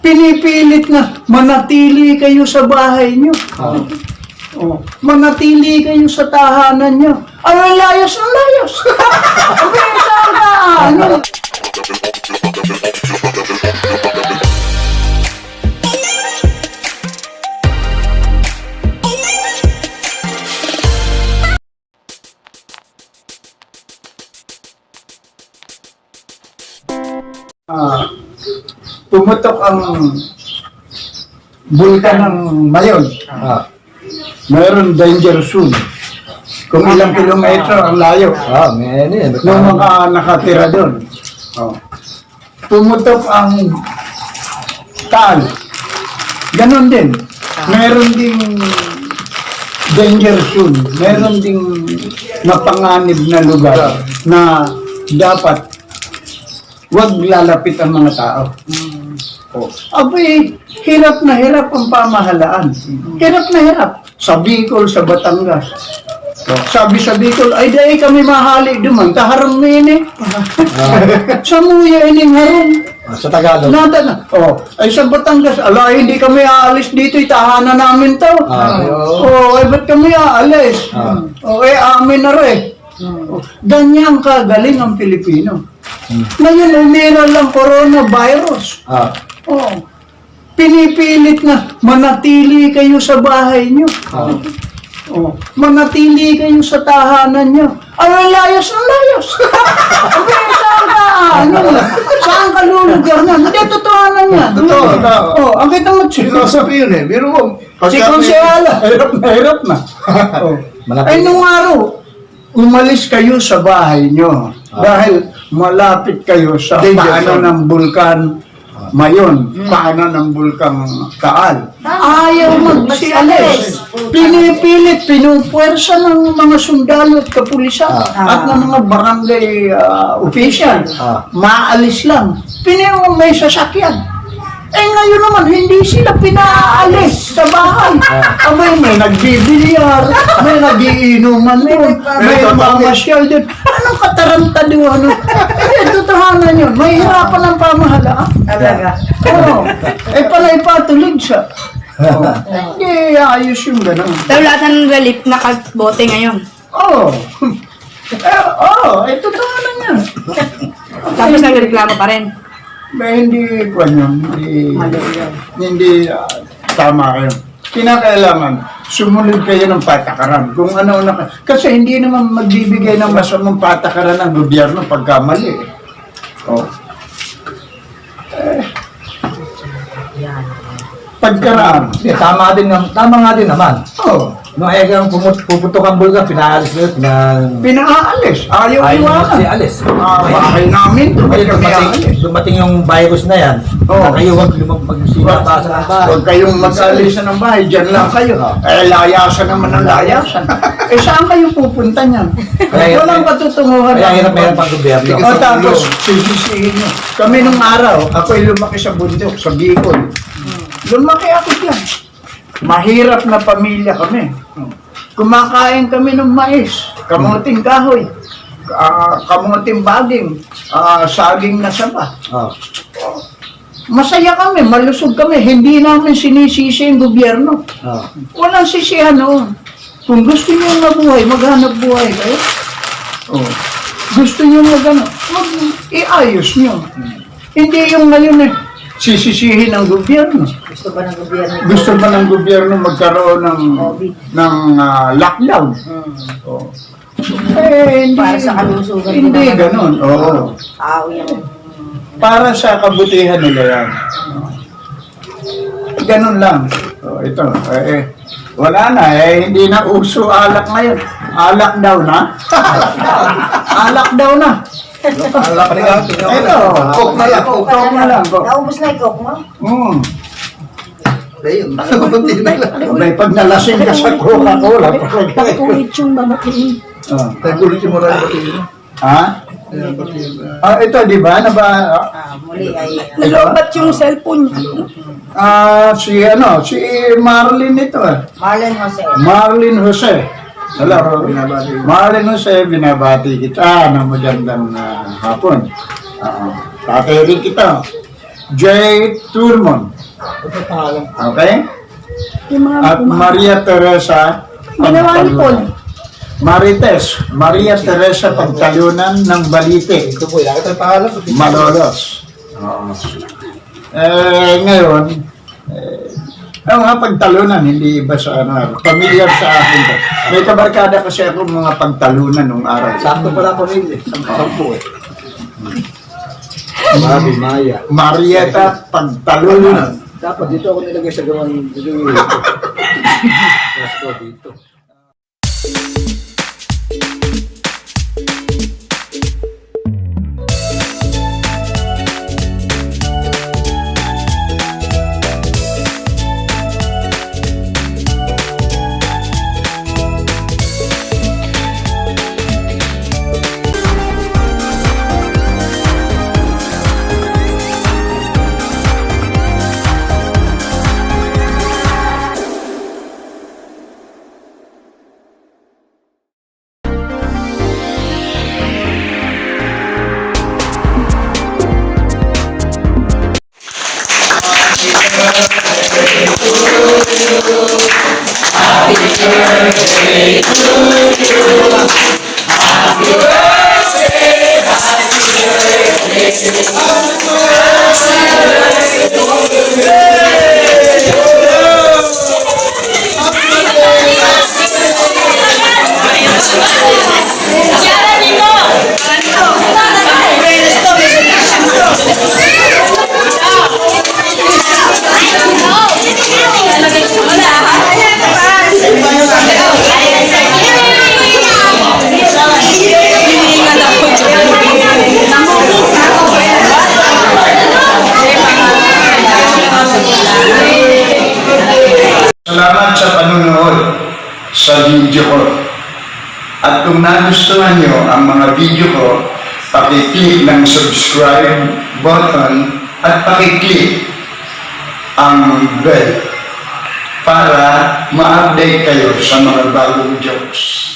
pinipilit na manatili kayo sa bahay nyo. Oh, manatili kayo sa tahanan nyo. Ang layas ng layas. Okay, sana. Ano? Pumutok ang bulkan ng Mayon. Mayroon danger zone. Kung ilang kilometro ang layo. May ano yan. Yung mga nakatira doon. Pumutok ang Taal. Ganon din. Mayroon ding danger zone. Mayroon ding mapanganib na lugar na dapat wag lalapit ang mga tao. Abay, hirap na hirap ang pamahalaan. Hirap na hirap. Sa Bicol, sa Batangas. Sabi sa Bicol, ay dahil kami mahali duman, taharang na yun eh. Sa muya ining harong. Sa Tagalog. Nada na. Ay sa Batangas, ala, hindi kami aalis dito, tahanan namin to. Ay ba't kami aalis? Amin na rin. Ganyan kagaling ang Pilipino. Ngayon, umiral lang coronavirus. Pinipilit na manatili kayo sa bahay nyo. Manatili kayo sa tahanan nyo. Ang layas ng layas. Okay, saan ka? Saan ka lulugar na? Hindi, totohanan yan. Totoo. Ang kita mo, Philosophy yun eh. Biro mo. si Konsehala, hirap na. Ay, nung araw, umalis kayo sa bahay nyo dahil malapit kayo sa paano ng bulkan Mayon, paano ng bulkan Taal. Ayaw magsialis. Pinipilit, pinupuwersa ng mga sundalo at kapulisan at ng mga barangay official. Maalis lang. May sasakyan. Ngayon naman, hindi sila pinaalis sa bahay. Abay, may nagbibilyar, may nagiinuman doon, may mamasyal doon. Anong katarantaduhan? Totohanan yun. May hirapan ang pamahalaan. Talaga. Panay patulig siya. Hindi, ayos yung gano'n. Pero lahat ng relief nakabote ngayon. Totohanan yan. Tapos nagreklamo pa rin. Hindi ko hindi tama kayo. Kinakailangan, sumunod kayo ng patakaran. Kung ano na, kasi hindi naman magbibigay ng masamang patakaran ng gobyerno pagkamali. Pagkaraan. Tama nga din naman. Nung egang puputok ang bulkan, pinaalis na yun. Pinaalis. Ayaw iwanan. Alis. Bahay namin. Dumating yung virus na yan. Na kayo huwag magsilabasan ng bahay. Huwag kayong mag-alis ng bahay. Diyan lang kayo. Layasan naman ang layasan. Saan kayo pupunta niyan? Walang patutunguhan. Kaya hirap ang gobyerno. Tapos, sisisihin nyo. Kami nung araw, ako'y lumaki sa bundok, sa Bicol. Lumaki ako dyan. Mahirap na pamilya kami. Kumakain kami ng mais, kamuting kahoy, kamuting baging, saging na saba. Masaya kami, malusog kami. Hindi namin sinisisi yung gobyerno. Walang sisihan noon. Kung gusto niyo mabuhay, maghanap buhay kayo. Gusto niyo iayos niyo. Hindi yung ngayon sisisihin ng gobyerno. Gusto ba ng gobyerno? Gusto ba ng gobyerno magkaroon ng lockdown? Hindi, Para sa kalusugan hindi nila. ganun. Yan. Para sa kabutihan nila yan. Ganun lang. Ito. Wala na hindi na uso alak ngayon. Alak daw na. Alak daw na. Ito, coke na lang. Coke na lang. Naubos na yung coke mo? May pag nalasing ka sa Coca-Cola. Ulit yung babatiin. Tagulit yung moral batiin. Ito, di ba? Muli ay... Nalobat yung cellphone. Si Marlene ito. Marlene Jose. Marlene Jose, binabati kita ng magandang hapon. Tatay rin kita. Jay Turmon. Ito pangalan. Okay? Yung mga At Maria Teresa Ginawa ni Paul. Marites, Maria Teresa Pagtalunan ng Balite, Ito po, ilakit ang pangalan ko. Malolos. Ngayon, ang mga pagtalunan, hindi iba sa ano, familiar sa akin to. May kabarkada kasi ako mga pagtalunan nung araw. Sakto pala ko rin eh. Sampu eh. Mabi, Maya. Marieta Pagtalunan. Dapat dito ako nilagay sa gawan. Dito yung dito. Salamat sa panonood sa video ko. At kung nagustuhan nyo ang mga video ko, pakiclick ng subscribe button at pakiclick ang bell para ma-update kayo sa mga bagong jokes.